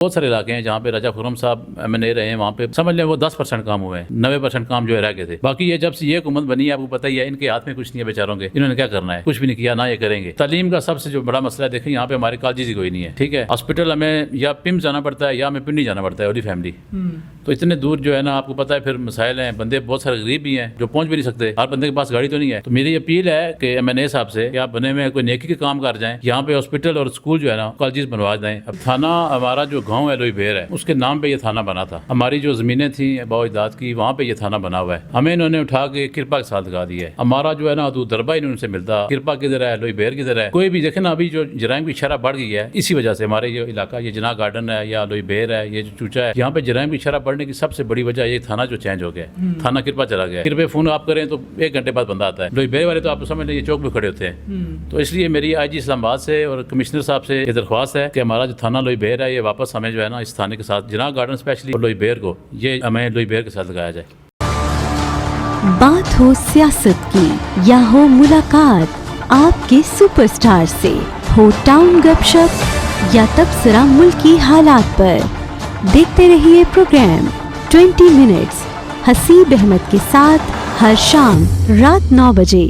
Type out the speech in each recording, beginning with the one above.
بہت سارے علاقے ہیں جہاں پہ راجہ خرم صاحب MNA رہے ہیں، وہاں پہ سمجھ لیں وہ 10% کام ہوئے ہیں، 90% کام جو ہے رہ گئے تھے. باقی یہ جب سے یہ حکومت بنی ہے آپ کو پتہ ہی ہے ان کے ہاتھ میں کچھ نہیں ہے بیچاروں کے، انہوں نے کیا کرنا ہے، کچھ بھی نہیں کیا، نہ یہ کریں گے. تعلیم کا سب سے جو بڑا مسئلہ ہے، دیکھیں یہاں پہ ہمارے کالجز ہی کوئی نہیں ہے، ٹھیک ہے. ہاسپٹل ہمیں یا پمس جانا پڑتا ہے یا ہمیں پنڈی جانا پڑتا ہے، اولی فیملی. تو اتنے دور جو ہے نا آپ کو پتہ ہے پھر مسائل ہیں، بندے بہت سارے غریب بھی ہیں جو پہنچ بھی نہیں سکتے، ہر بندے کے پاس گاڑی تو نہیں ہے. تو میری اپیل ہے کہ MNA صاحب سے کہ آپ بنے میں کوئی نیکی کے کام کر جائیں، یہاں پہ ہاسپٹل اور اسکول جو ہے نا کالجز بنوا دیں. اب تھانہ ہمارا جو گاؤں ہے لوئی بیر ہے، اس کے نام پہ یہ تھانہ بنا تھا. ہماری جو زمینیں تھیں باو اجداد کی، وہاں پہ یہ تھانہ بنا ہوا ہے. ہمیں انہوں نے اٹھا کے کرپا کے ساتھ لگا دیا ہے. ہمارا جو ہے نا حدود دربا انہوں سے ملتا، کرپا کدھر ہے، لوئی بیر کدھر ہے. کوئی بھی دیکھیں نا ابھی جو جرائم کی شرح بڑھ گئی ہے اسی وجہ سے. ہمارے یہ علاقہ یہ جناح گارڈن ہے یا لوئی بیر ہے، یہ جو چوچا ہے، یہاں پہ جرائم کی شرح بڑھنے کی سب سے بڑی وجہ یہ تھانہ جو چینج ہو گیا ہے. تھانہ کرپا چلا گیا ہے. کرپے فون آپ کریں تو 1 گھنٹے بعد بندہ آتا ہے. لوئی بیر والے تو آپ سمجھ لیں یہ چوک پہ کھڑے ہوتے ہیں. تو اس لیے میری IG اسلام آباد سے اور کمشنر صاحب سے یہ درخواست ہے کہ ہمارا جو تھانہ لوئی بیر ہے یہ واپس ہمیں جو ہے نا اس تھانے کے ساتھ جناح گارڈن اسپیشلی اور لوئی بیر کو یہ ہمیں لوئی بیر کے ساتھ لگایا جائے. بات ہو سیاست کی یا ہو ملاقات آپ کے سپر سٹار سے، ہو ٹاؤن گپ شپ یا تبصرہ ملکی حالات پر، دیکھتے رہیے پروگرام 20 منٹس حسیب احمد کے ساتھ ہر شام رات 9 بجے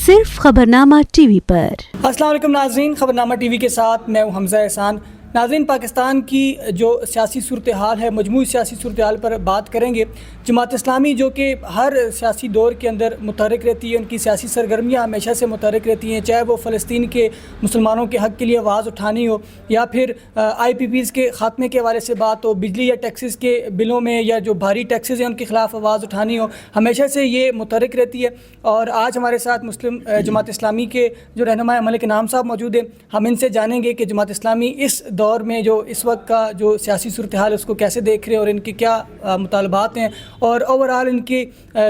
صرف خبرنامہ ٹی وی پر. السلام علیکم ناظرین، خبرنامہ ٹی وی کے ساتھ میں ہوں حمزہ احسان. ناظرین، پاکستان کی جو سیاسی صورتحال ہے، مجموعی سیاسی صورتحال پر بات کریں گے. جماعت اسلامی جو کہ ہر سیاسی دور کے اندر متحرک رہتی ہے، ان کی سیاسی سرگرمیاں ہمیشہ سے متحرک رہتی ہیں، چاہے وہ فلسطین کے مسلمانوں کے حق کے لیے آواز اٹھانی ہو یا پھر IPPs کے خاتمے کے حوالے سے بات ہو، بجلی یا ٹیکسز کے بلوں میں یا جو بھاری ٹیکسز ہیں ان کے خلاف آواز اٹھانی ہو، ہمیشہ سے یہ متحرک رہتی ہے. اور آج ہمارے ساتھ مسلم جماعت اسلامی کے جو رہنما ملک انعام صاحب موجود ہیں. ہم ان سے جانیں گے کہ جماعت اسلامی اس دور میں جو اس وقت کا جو سیاسی صورتحال ہے اس کو کیسے دیکھ رہے ہیں اور ان کے کیا مطالبات ہیں اور اوورآل ان کی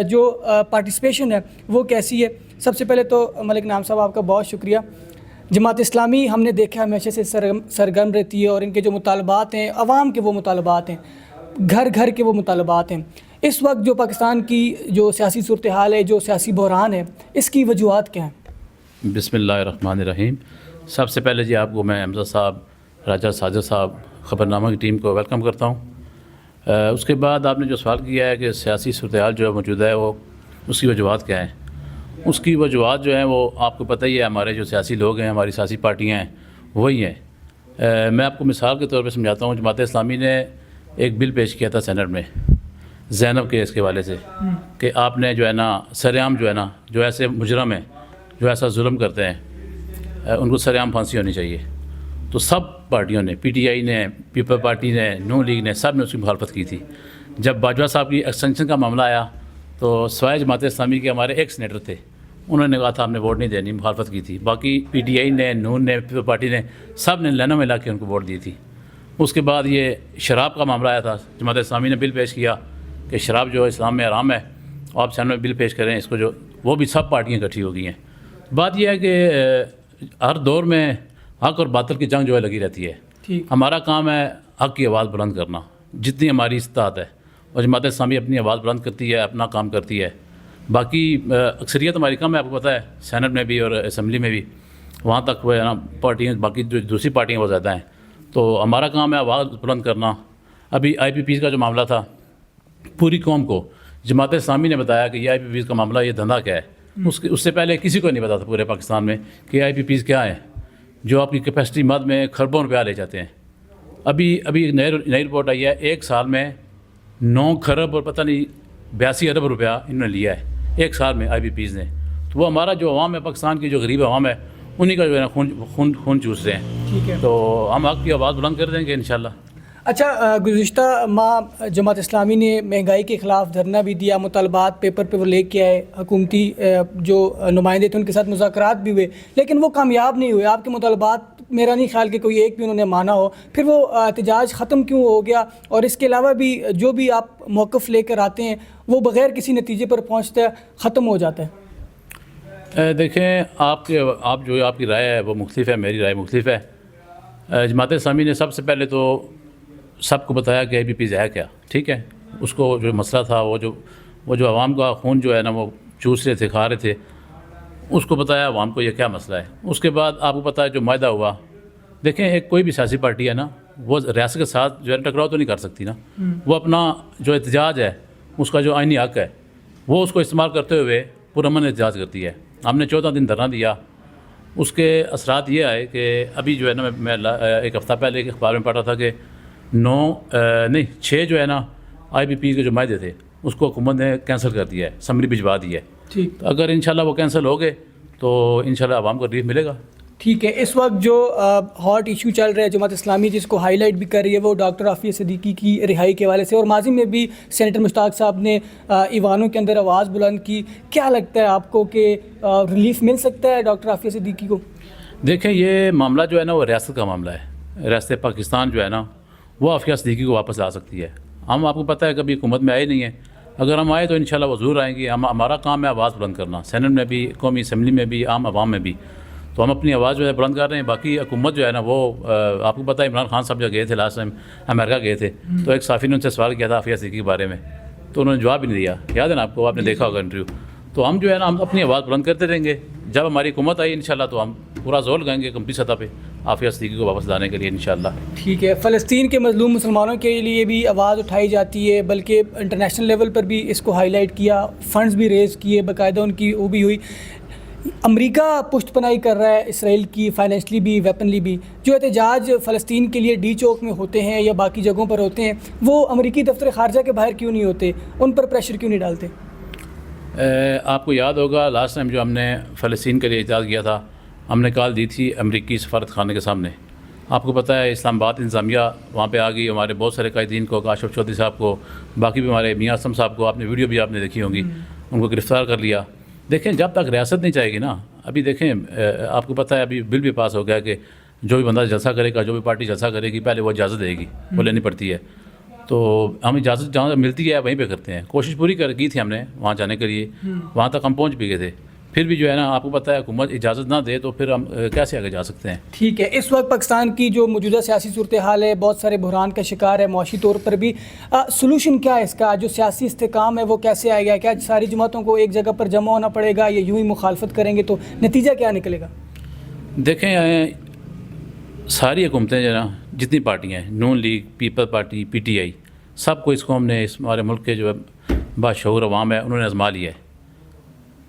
جو پارٹیسپیشن ہے وہ کیسی ہے. سب سے پہلے تو ملک انعام صاحب آپ کا بہت شکریہ. جماعت اسلامی ہم نے دیکھا ہمیشہ سے سرگرم رہتی ہے اور ان کے جو مطالبات ہیں، عوام کے وہ مطالبات ہیں، گھر گھر کے وہ مطالبات ہیں. اس وقت جو پاکستان کی جو سیاسی صورتحال ہے، جو سیاسی بحران ہے، اس کی وجوہات کیا ہیں؟ بسم اللہ الرحمن الرحیم. سب سے پہلے جی آپ کو میں حمزہ صاحب، راجہ ساجد صاحب، خبرنامہ کی ٹیم کو ویلکم کرتا ہوں. اس کے بعد آپ نے جو سوال کیا ہے کہ سیاسی صورتحال جو موجودہ ہے وہ اس کی وجوہات کیا ہیں. اس کی وجوہات جو ہیں وہ آپ کو پتہ ہی ہے، ہمارے جو سیاسی لوگ ہیں، ہماری سیاسی پارٹیاں ہیں وہی ہیں. میں آپ کو مثال کے طور پہ سمجھاتا ہوں. جماعت اسلامی نے ایک بل پیش کیا تھا سینٹ میں زینب کیس کے حوالے سے کہ آپ نے جو ہے نا سرعام جو ہے نا جو ایسے مجرم ہیں جو ایسا ظلم کرتے ہیں ان کو سرعام پھانسی ہونی چاہیے. تو سب پارٹیوں نے، PTI نے، پیپل پارٹی نے، نون لیگ نے، سب نے اس کی مخالفت کی تھی. جب باجوہ صاحب کی ایکسٹینشن کا معاملہ آیا تو سوائے جماعت اسلامی کے ہمارے ایک سینیٹر تھے، انہوں نے کہا تھا ہم نے ووٹ نہیں دینی، مخالفت کی تھی. باقی PTI نے، نون نے، پیپل پارٹی نے، سب نے لینوں میں لا کے ان کو ووٹ دی تھی. اس کے بعد یہ شراب کا معاملہ آیا تھا، جماعت اسلامی نے بل پیش کیا کہ شراب جو اسلام میں حرام ہے، آپ سینٹ میں بل پیش کریں اس کو، جو وہ بھی سب پارٹیاں اکٹھی ہو گئی ہیں. بات یہ ہے کہ ہر دور میں حق اور باطل کی جنگ جو ہے لگی رہتی ہے. ہمارا کام ہے حق کی آواز بلند کرنا جتنی ہماری استطاعت ہے، اور جماعت اسلامی اپنی آواز بلند کرتی ہے، اپنا کام کرتی ہے. باقی اکثریت ہماری کم ہے، آپ کو پتہ ہے، سینٹ میں بھی اور اسمبلی میں بھی، وہاں تک وہ ہے نا پارٹیاں، باقی جو دوسری پارٹیاں وہ زیادہ ہیں. تو ہمارا کام ہے آواز بلند کرنا. ابھی IPPs کا جو معاملہ تھا، پوری قوم کو جماعت اسلامی نے بتایا کہ یہ IPPs کا معاملہ، یہ دھندا کیا ہے. اس سے پہلے کسی کو نہیں پتا تھا پورے پاکستان میں کہ IPPs کیا ہیں، جو آپ کی کیپیسٹی مد میں کھربوں روپیہ لے جاتے ہیں. ابھی نئی رپورٹ آئی ہے، 1 سال میں 9 کھرب اور پتہ نہیں 82 ارب روپیہ انہوں نے لیا ہے 1 سال میں IPPs نے. تو وہ ہمارا جو عوام ہے، پاکستان کی جو غریب عوام ہے، انہی کا جو ہے نا خون چوس رہے ہیں. ٹھیک ہے، تو ہم حق کی آواز بلند کر دیں گے انشاءاللہ. اچھا، گزشتہ ماہ جماعت اسلامی نے مہنگائی کے خلاف دھرنا بھی دیا، مطالبات پیپر پہ وہ لے کے آئے، حکومتی جو نمائندے تھے ان کے ساتھ مذاکرات بھی ہوئے، لیکن وہ کامیاب نہیں ہوئے. آپ کے مطالبات میرا نہیں خیال کہ کوئی ایک بھی انہوں نے مانا ہو. پھر وہ احتجاج ختم کیوں ہو گیا؟ اور اس کے علاوہ بھی جو بھی آپ موقف لے کر آتے ہیں وہ بغیر کسی نتیجے پر پہنچتا ہے، ختم ہو جاتا ہے. دیکھیں، آپ جو آپ کی رائے ہے وہ مختلف ہے، میری رائے مختلف ہے. جماعت اسلامی نے سب سے پہلے تو سب کو بتایا کہ IPPs ہے کیا. ٹھیک ہے، اس کو جو مسئلہ تھا، وہ جو عوام کا خون جو ہے نا وہ چوس رہے تھے، کھا رہے تھے، اس کو بتایا عوام کو یہ کیا مسئلہ ہے. اس کے بعد آپ کو پتہ ہے جو معاہدہ ہوا، دیکھیں ایک کوئی بھی سیاسی پارٹی ہے نا، وہ ریاست کے ساتھ جو ہے ٹکراؤ تو نہیں کر سکتی نا. وہ اپنا جو احتجاج ہے اس کا جو آئینی حق ہے وہ اس کو استعمال کرتے ہوئے پرامن احتجاج کرتی ہے. ہم نے 14 دن دھرنا دیا. اس کے اثرات یہ آئے کہ ابھی جو ہے نا میں ایک ہفتہ پہلے ایک اخبار میں پڑھ رہا تھا کہ 6 جو ہے نا IBP کے جو معاہدے تھے اس کو حکومت نے کینسل کر دیا ہے, سمری بھجوا دی ہے. ٹھیک, اگر انشاءاللہ وہ کینسل ہو گئے تو انشاءاللہ عوام کو ریلیف ملے گا. ٹھیک ہے. اس وقت جو ہاٹ ایشو چل رہا ہے جماعت اسلامی جس کو ہائی لائٹ بھی کر رہی ہے وہ ڈاکٹر عافیہ صدیقی کی رہائی کے حوالے سے, اور ماضی میں بھی سینیٹر مشتاق صاحب نے ایوانوں کے اندر آواز بلند کی. کیا لگتا ہے آپ کو کہ ریلیف مل سکتا ہے ڈاکٹر عافیہ صدیقی کو؟ دیکھیں یہ معاملہ جو ہے نا وہ ریاست کا معاملہ ہے. ریاست پاکستان جو ہے نا وہ عافیہ صدیقی کو واپس لا سکتی ہے. ہم آپ کو پتہ ہے کبھی حکومت میں آئے نہیں ہیں. اگر ہم آئے تو انشاءاللہ وہ ضرور آئیں گے. ہمارا کام ہے آواز بلند کرنا, سینٹ میں بھی, قومی اسمبلی میں بھی, عام عوام میں بھی. تو ہم اپنی آواز جو ہے بلند کر رہے ہیں. باقی حکومت جو ہے نا وہ آپ کو پتہ ہے عمران خان صاحب جو گئے تھے لاسٹ ٹائم امریکہ گئے تھے تو ایک صحافی نے ان سے سوال کیا تھا عافیہ صدیقی کے بارے میں, تو انہوں نے جواب ہی نہیں دیا. یاد ہے نا آپ کو, آپ نے دیکھا ہوگا انٹرویو. تو ہم جو ہے نا ہم اپنی آواز بلند کرتے رہیں گے. جب ہماری حکومت آئی انشاءاللہ تو ہم پورا زور لگائیں گے کمپنی سطح پہ عافیہ صدیقی کو واپس لانے کے لیے انشاءاللہ. ٹھیک ہے. فلسطین کے مظلوم مسلمانوں کے لیے بھی آواز اٹھائی جاتی ہے, بلکہ انٹرنیشنل لیول پر بھی اس کو ہائی لائٹ کیا, فنڈز بھی ریز کیے, باقاعدہ ان کی وہ بھی ہوئی. امریکہ پشت پناہی کر رہا ہے اسرائیل کی, فائنینشلی بھی, ویپنلی بھی. جو احتجاج فلسطین کے لیے ڈی چوک میں ہوتے ہیں یا باقی جگہوں پر ہوتے ہیں وہ امریکی دفتر خارجہ کے باہر کیوں نہیں ہوتے؟ ان پر پریشر کیوں نہیں ڈالتے؟ آپ کو یاد ہوگا لاسٹ ٹائم جو ہم نے فلسطین کے لیے احتجاج کیا تھا ہم نے کال دی تھی امریکی سفارت خانے کے سامنے. آپ کو پتہ ہے اسلام آباد انتظامیہ وہاں پہ آ گئی. ہمارے بہت سارے قائدین کو, کاشف چودھری صاحب کو, باقی بھی ہمارے میاں اسلم صاحب کو, آپ نے ویڈیو بھی آپ نے دیکھی ہوں گی, ان کو گرفتار کر لیا. دیکھیں جب تک ریاست نہیں چاہے گی نا, ابھی دیکھیں آپ کو پتہ ہے ابھی بل بھی پاس ہو گیا کہ جو بھی بندہ جلسہ کرے گا, جو بھی پارٹی جلسہ کرے گی پہلے وہ اجازت دے گی, وہ لینی پڑتی ہے. تو ہم اجازت جہاں ملتی ہے وہیں پہ کرتے ہیں. کوشش پوری کی تھی ہم نے وہاں جانے کے لیے, وہاں تک ہم پہنچ بھی گئے تھے. پھر بھی جو ہے نا آپ کو پتہ ہے حکومت اجازت نہ دے تو پھر ہم کیسے آگے جا سکتے ہیں. ٹھیک ہے. اس وقت پاکستان کی جو موجودہ سیاسی صورتحال ہے بہت سارے بحران کا شکار ہے, معاشی طور پر بھی. سلوشن کیا ہے اس کا؟ جو سیاسی استحکام ہے وہ کیسے آئے گا؟ کیا ساری جماعتوں کو ایک جگہ پر جمع ہونا پڑے گا یا یوں ہی مخالفت کریں گے تو نتیجہ کیا نکلے گا؟ دیکھیں ساری حکومتیں جو ہے نا جتنی پارٹیاں ہیں, نون لیگ, پیپل پارٹی, PTI, سب کو اس قوم نے, اس ہمارے ملک کے جو باشعور عوام ہے انہوں نے آزما لیا ہے.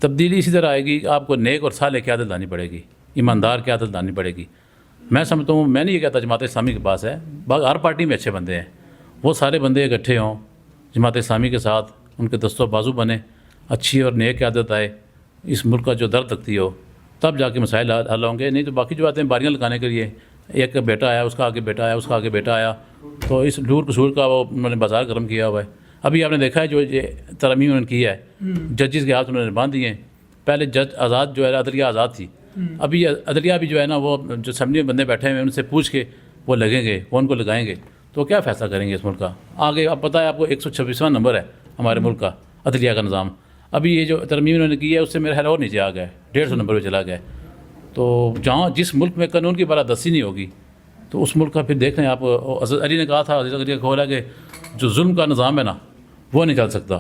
تبدیلی اسی طرح آئے گی کہ آپ کو نیک اور صالح قیادت لانی پڑے گی, ایماندار قیادت لانی پڑے گی. میں سمجھتا ہوں, میں نہیں یہ کہتا جماعت اسلامی کے پاس ہے, ہر پارٹی میں اچھے بندے ہیں, وہ سارے بندے اکٹھے ہوں جماعت اسلامی کے ساتھ, ان کے دست و بازو بنے, اچھی اور نیک قیادت آئے, اس ملک کا جو درد لگتی ہو, تب جا کے مسائل حل ہوں گے. نہیں تو باقی جو آتے ہیں باریاں لگانے کے لیے, ایک بیٹا آیا, اس کا آگے بیٹا آیا, اس کا آگے بیٹا آیا, تو اس لور قصور کا وہ انہوں نے بازار گرم کیا ہوا ہے. ابھی آپ نے دیکھا ہے جو یہ ترمیم انہوں نے کی ہے, ججز کے ہاتھ انہوں نے باندھ دیے ہیں. پہلے جج آزاد جو ہے عدلیہ آزاد تھی, ابھی عدلیہ بھی جو ہے نا وہ جو اسمبلی میں بندے بیٹھے ہوئے ہیں ان سے پوچھ کے وہ لگیں گے, وہ ان کو لگائیں گے تو کیا فیصلہ کریں گے اس ملک کا آگے. اب پتہ ہے آپ کو 126واں نمبر ہے ہمارے ملک کا عدلیہ کا نظام. ابھی یہ جو ترمیم انہوں نے کی ہے اس سے میرا خیال اور نیچے آ گیا ہے, 150 نمبر پہ چلا گیا ہے. تو جہاں جس ملک میں قانون کی بالادستی نہیں ہوگی تو اس ملک کا پھر دیکھ لیں آپ. حضرت علی نے کہا تھا, حضرت علی کا قول ہے کہ جو ظلم کا نظام ہے نا وہ نہیں چل سکتا.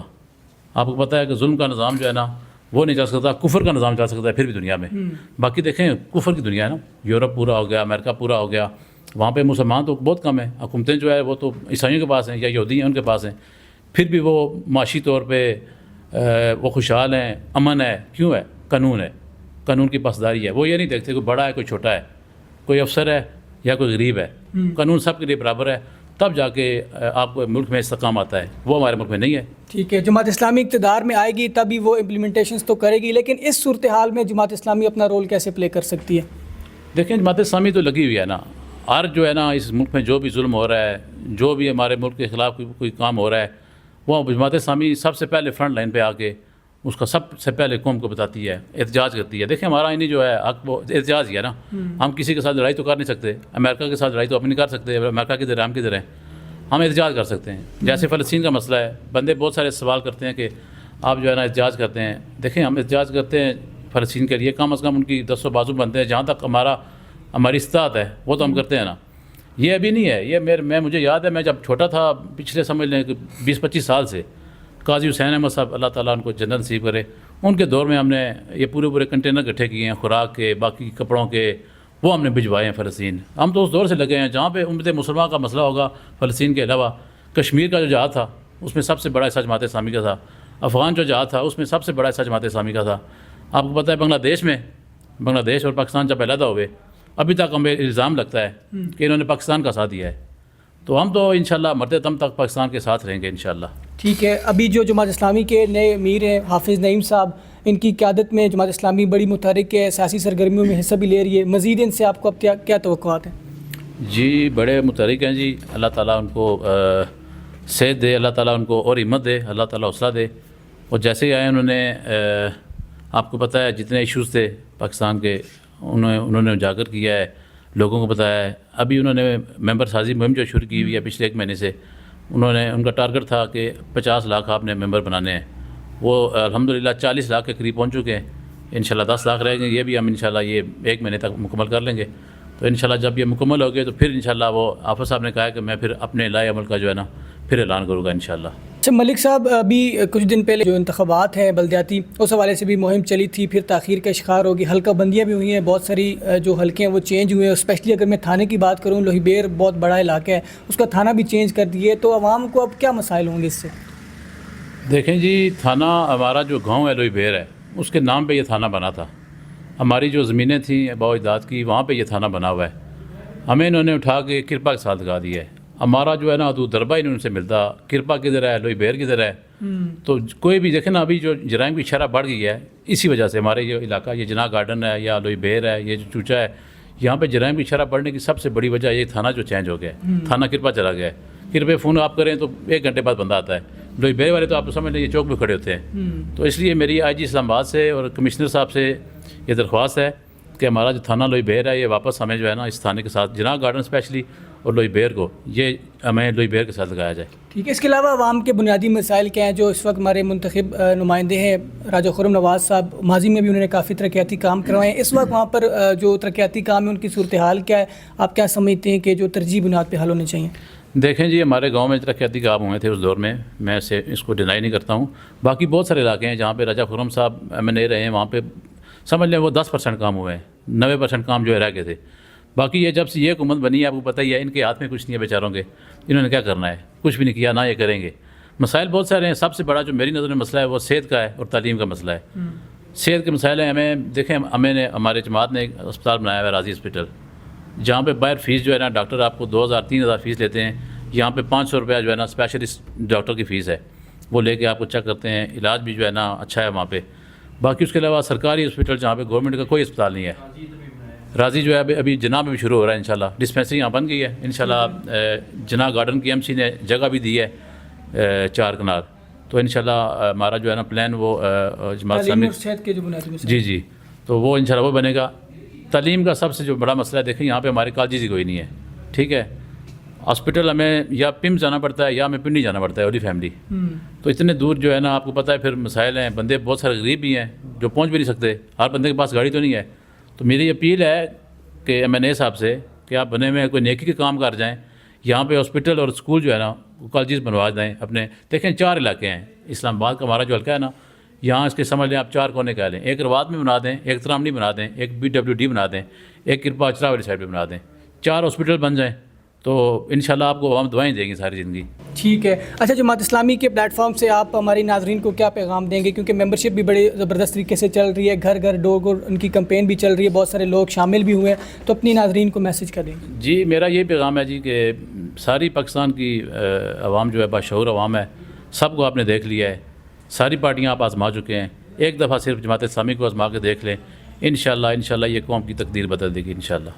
آپ کو پتہ ہے کہ ظلم کا نظام جو ہے نا وہ نہیں چل سکتا, کفر کا نظام چل سکتا ہے پھر بھی دنیا میں. باقی دیکھیں کفر کی دنیا ہے نا, یورپ پورا ہو گیا, امریکہ پورا ہو گیا, وہاں پہ مسلمان تو بہت کم ہیں. حکومتیں جو ہے وہ تو عیسائیوں کے پاس ہیں یا یہودی ہیں ان کے پاس ہیں, پھر بھی وہ معاشی طور پہ وہ خوشحال ہیں, امن ہے. کیوں ہے؟ قانون ہے, قانون کی پاسداری ہے. وہ یہ نہیں دیکھتے کوئی بڑا ہے کوئی چھوٹا ہے, کوئی افسر ہے یا کوئی غریب ہے, قانون سب کے لیے برابر ہے. تب جا کے آپ کو ملک میں استحکام آتا ہے, وہ ہمارے ملک میں نہیں ہے. ٹھیک ہے. جماعت اسلامی اقتدار میں آئے گی تبھی وہ امپلیمنٹیشنز تو کرے گی, لیکن اس صورتحال میں جماعت اسلامی اپنا رول کیسے پلے کر سکتی ہے؟ دیکھیں جماعت اسلامی تو لگی ہوئی ہے نا, ہر جو ہے نا اس ملک میں جو بھی ظلم ہو رہا ہے, جو بھی ہمارے ملک کے خلاف کوئی کام ہو رہا ہے, وہ جماعت اسلامی سب سے پہلے فرنٹ لائن پہ آ کے اس کا سب سے پہلے قوم کو بتاتی ہے, احتجاج کرتی ہے. دیکھیں ہمارا انہیں جو ہے حق وہ احتجاج ہی ہے نا. ہم کسی کے ساتھ لڑائی تو کر نہیں سکتے, امریکہ کے ساتھ لڑائی تو اپنی نہیں کر سکتے, امریکہ کی طرح ہم کی طرح ہم احتجاج کر سکتے ہیں. جیسے فلسطین کا مسئلہ ہے, بندے بہت سارے سوال کرتے ہیں کہ آپ جو ہے نا احتجاج کرتے ہیں. دیکھیں ہم احتجاج کرتے ہیں فلسطین کے لیے, کم از کم ان کی دست و بازو بنتے ہیں, جہاں تک ہماری استطاعت ہے وہ تو ہم کرتے ہیں نا. یہ ابھی نہیں ہے, یہ مجھے یاد ہے میں جب چھوٹا تھا, پچھلے سمجھ لیں کہ 20-25 سال سے, قاضی حسین احمد صاحب اللہ تعالیٰ ان کو جنت نصیب کرے, ان کے دور میں ہم نے یہ پورے کنٹینر اکٹھے کیے ہیں, خوراک کے, باقی کپڑوں کے, وہ ہم نے بھجوائے ہیں فلسطین. ہم تو اس دور سے لگے ہیں جہاں پہ امت مسلمہ کا مسئلہ ہوگا فلسطین کے علاوہ. کشمیر کا جو جہاد تھا اس میں سب سے بڑا حصہ جماعت اسلامی کا تھا. افغان جو جہاد تھا اس میں سب سے بڑا حصہ جماعت اسلامی کا تھا. آپ کو پتہ ہے بنگلہ دیش اور پاکستان جب علیحدہ ہوئے ابھی تک ہمیں الزام لگتا ہے کہ انہوں نے پاکستان کا ساتھ دیا ہے. تو ہم تو انشاءاللہ مرتے دم تک پاکستان کے ساتھ رہیں گے انشاءاللہ. ٹھیک ہے. ابھی جو جماعت اسلامی کے نئے امیر ہیں حافظ نعیم صاحب، ان کی قیادت میں جماعت اسلامی بڑی متحرک ہے، سیاسی سرگرمیوں میں حصہ بھی لے رہی ہے. مزید ان سے آپ کو اب کیا توقعات ہیں؟ جی بڑے متحرک ہیں جی. اللہ تعالیٰ ان کو صحت دے، اللہ تعالیٰ ان کو اور ہمت دے، اللہ تعالیٰ حوصلہ دے. اور جیسے ہی آئے انہوں نے آپ کو پتہ ہے جتنے ایشوز تھے پاکستان کے انہوں نے اجاگر کیا ہے، لوگوں کو بتایا ہے. ابھی انہوں نے ممبر سازی مہم جو شروع کی ہوئی ہے پچھلے 1 مہینے سے، ان کا ٹارگٹ تھا کہ 50 لاکھ آپ نے ممبر بنانے ہیں. وہ الحمدللہ 40 لاکھ کے قریب پہنچ چکے ہیں. انشاءاللہ 10 لاکھ رہ گئے. یہ بھی ہم انشاءاللہ یہ 1 مہینے تک مکمل کر لیں گے. تو انشاءاللہ جب یہ مکمل ہو گئے تو پھر انشاءاللہ وہ حافظ صاحب نے کہا ہے کہ میں پھر اپنے لائے عمل کا جو ہے نا پھر اعلان کروں گا انشاءاللہ. اچھا ملک صاحب، ابھی کچھ دن پہلے جو انتخابات ہیں بلدیاتی، اس حوالے سے بھی مہم چلی تھی، پھر تاخیر کا شکار ہوگی، حلقہ بندیاں بھی ہوئی ہیں، بہت ساری جو حلقے ہیں وہ چینج ہوئے ہیں. اسپیشلی اگر میں تھانے کی بات کروں، لوہی بیر بہت بڑا علاقہ ہے، اس کا تھانہ بھی چینج کر دیے. تو عوام کو اب کیا مسائل ہوں گے اس سے؟ دیکھیں جی، تھانہ ہمارا جو گاؤں ہے لوہی بیر ہے، اس کے نام پہ یہ تھانہ بنا تھا. ہماری جو زمینیں تھیں آباء و اجداد کی، وہاں پہ یہ تھانہ بنا ہوا ہے. ہمیں انہوں نے اٹھا کے کرپا کے ساتھ لگا دیا ہے. ہمارا جو ہے نا حدود دربہ ہی ان سے ملتا، کرپا کدھر ہے، لوہی بیر کدھر ہے. تو کوئی بھی دیکھیں نا، ابھی جو جرائم کی شرح بڑھ گئی ہے اسی وجہ سے. ہمارے یہ علاقہ، یہ جناح گارڈن ہے یا لوہی بیر ہے، یہ جو چوچا ہے، یہاں پہ جرائم کی شرح بڑھنے کی سب سے بڑی وجہ یہ تھانہ جو چینج ہو گیا ہے. تھانہ کرپا چلا گیا ہے. کرپے فون آپ کریں تو 1 گھنٹے بعد بندہ آتا ہے. لوہی بیر والے تو آپ سمجھ لیں یہ چوک پہ کھڑے ہوتے ہیں. تو اس لیے میری آئی جی اسلام آباد سے اور کمشنر صاحب سے یہ درخواست ہے کہ ہمارا جو تھانہ لوہی بیر ہے یہ واپس ہمیں جو ہے نا اس تھانے کے ساتھ، جناح گارڈن اسپیشلی اور لوہی بیر کو، یہ ہمیں لوہی بیر کے ساتھ لگایا جائے. ٹھیک ہے. اس کے علاوہ عوام کے بنیادی مسائل کیا ہیں جو اس وقت ہمارے منتخب نمائندے ہیں راجہ خرم نواز صاحب، ماضی میں بھی انہوں نے کافی ترقیاتی کام کروائے ہیں، اس وقت وہاں پر جو ترقیاتی کام ہے ان کی صورتحال کیا ہے؟ آپ کیا سمجھتے ہیں کہ جو ترجیح بنیاد پہ حل ہونے چاہیے؟ دیکھیں جی، ہمارے گاؤں میں ترقیاتی کام ہوئے تھے اس دور میں اس کو ڈینائی نہیں کرتا ہوں. باقی بہت سارے علاقے ہیں جہاں پہ راجہ خرم صاحب MNA رہے ہیں، وہاں پہ سمجھ لیں وہ 10% کام ہوئے ہیں، 90% کام جو ہے رہ گئے تھے. باقی یہ جب سے یہ حکومت بنی ہے آپ کو پتہ ہی ہے، ان کے ہاتھ میں کچھ نہیں ہے بیچاروں کے. انہوں نے کیا کرنا ہے؟ کچھ بھی نہیں کیا، نہ یہ کریں گے. مسائل بہت سارے ہیں. سب سے بڑا جو میری نظر میں مسئلہ ہے وہ صحت کا ہے اور تعلیم کا مسئلہ ہے. صحت کے مسائل ہیں. ہمارے جماعت نے ایک اسپتال بنایا ہوا ہے، راضی ہاسپٹل، جہاں پہ باہر فیس جو ہے نا ڈاکٹر آپ کو 2000-3000 فیس لیتے ہیں. یہاں پہ 500 روپیہ جو ہے نا اسپیشلسٹ ڈاکٹر کی فیس ہے، وہ لے کے آپ کو چیک کرتے ہیں. علاج بھی جو ہے نا اچھا ہے وہاں پہ. باقی اس کے علاوہ سرکاری ہاسپٹل جہاں پہ گورنمنٹ کا کوئی اسپتال نہیں ہے. راضی جو ہے ابھی جناح میں بھی شروع ہو رہا ہے انشاءاللہ. ڈسپینسری یہاں بن گئی ہے انشاءاللہ. جناح گارڈن کی MC نے جگہ بھی دی ہے 4 کنال. تو انشاءاللہ ہمارا جو ہے نا پلان وہ جماعت اسلامی کے جو بنیادی جی تو وہ انشاءاللہ وہ بنے گا. تعلیم کا سب سے جو بڑا مسئلہ ہے، دیکھیں یہاں پہ ہمارے کالجز ہی کوئی نہیں ہے. ٹھیک ہے، ہاسپٹل ہمیں یا پم جانا پڑتا ہے یا ہمیں پنڈی جانا پڑتا ہے، اولی فیملی. تو اتنے دور جو ہے نا آپ کو پتہ ہے پھر مسائل ہیں. بندے بہت سارے غریب بھی ہیں جو پہنچ بھی نہیں سکتے. ہر بندے کے پاس گاڑی تو نہیں ہے. تو میری اپیل ہے کہ MNA صاحب سے کہ آپ بنے میں کوئی نیکی کے کام کر جائیں. یہاں پہ ہاسپٹل اور اسکول جو ہے نا کالجز بنوا دیں اپنے. دیکھیں 4 علاقے ہیں. اسلام آباد کا ہمارا جو حلقہ ہے نا، یہاں اس کے سمجھ لیں آپ 4 کونے کا لیں. ایک رواد میں بنا دیں، ایک ترامنی بنا دیں، ایک BWD بنا دیں، ایک کرپا اچرا والی سائڈ پہ بنا دیں. 4 ہاسپٹل بن جائیں تو انشاءاللہ آپ کو عوام دعائیں دیں گی ساری زندگی. ٹھیک ہے. اچھا، جماعت اسلامی کے پلیٹ فارم سے آپ ہماری ناظرین کو کیا پیغام دیں گے؟ کیونکہ ممبرشپ بھی بڑے زبردست طریقے سے چل رہی ہے، گھر گھر ڈور ڈور ان کی کمپین بھی چل رہی ہے، بہت سارے لوگ شامل بھی ہوئے ہیں. تو اپنی ناظرین کو میسج کر دیں گے. جی میرا یہ پیغام ہے جی کہ ساری پاکستان کی عوام جو ہے باشعور عوام ہے، سب کو آپ نے دیکھ لیا ہے. ساری پارٹیاں آپ آزما چکے ہیں. ایک دفعہ صرف جماعت اسلامی کو آزما کے دیکھ لیں. انشاءاللہ یہ قوم کی تقدیر بدل دے گی انشاءاللہ.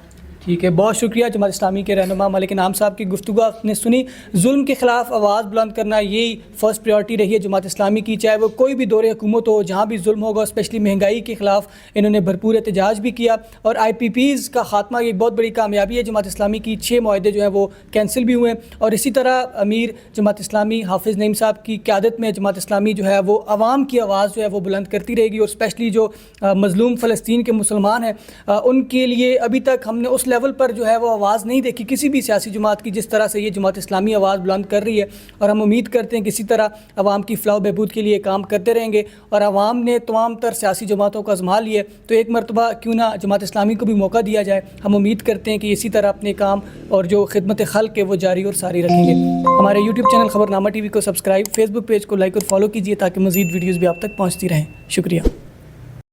ٹھیک ہے. بہت شکریہ جماعت اسلامی کے رہنما ملک انعام صاحب کی گفتگو آپ نے سنی. ظلم کے خلاف آواز بلند کرنا یہی فرسٹ پریورٹی رہی ہے جماعت اسلامی کی، چاہے وہ کوئی بھی دور حکومت ہو. جہاں بھی ظلم ہوگا، اسپیشلی مہنگائی کے خلاف انہوں نے بھرپور احتجاج بھی کیا. اور IPPs کا خاتمہ ایک بہت بڑی کامیابی ہے جماعت اسلامی کی. 6 معاہدے جو ہیں وہ کینسل بھی ہوئے. اور اسی طرح امیر جماعت اسلامی حافظ نعیم صاحب کی قیادت میں جماعت اسلامی جو ہے وہ عوام کی آواز جو ہے وہ بلند کرتی رہے گی. اور اسپیشلی جو مظلوم فلسطین کے مسلمان ہیں ان کے لیے ابھی تک ہم نے اس لیول پر جو ہے وہ آواز نہیں دیکھی کسی بھی سیاسی جماعت کی جس طرح سے یہ جماعت اسلامی آواز بلند کر رہی ہے، اور ہم امید کرتے ہیں کہ اسی طرح عوام کی فلاح و بہبود کے لیے کام کرتے رہیں گے. اور عوام نے تمام تر سیاسی جماعتوں کو آزما لیے تو ایک مرتبہ کیوں نہ جماعت اسلامی کو بھی موقع دیا جائے. ہم امید کرتے ہیں کہ اسی طرح اپنے کام اور جو خدمت خلق ہے وہ جاری اور ساری رکھیں گے. ہمارے یوٹیوب چینل خبرنامہ ٹی وی کو سبسکرائب، فیس بک پیج کو لائک اور فالو کیجیے تاکہ مزید ویڈیوز بھی آپ تک پہنچتی رہیں. شکریہ.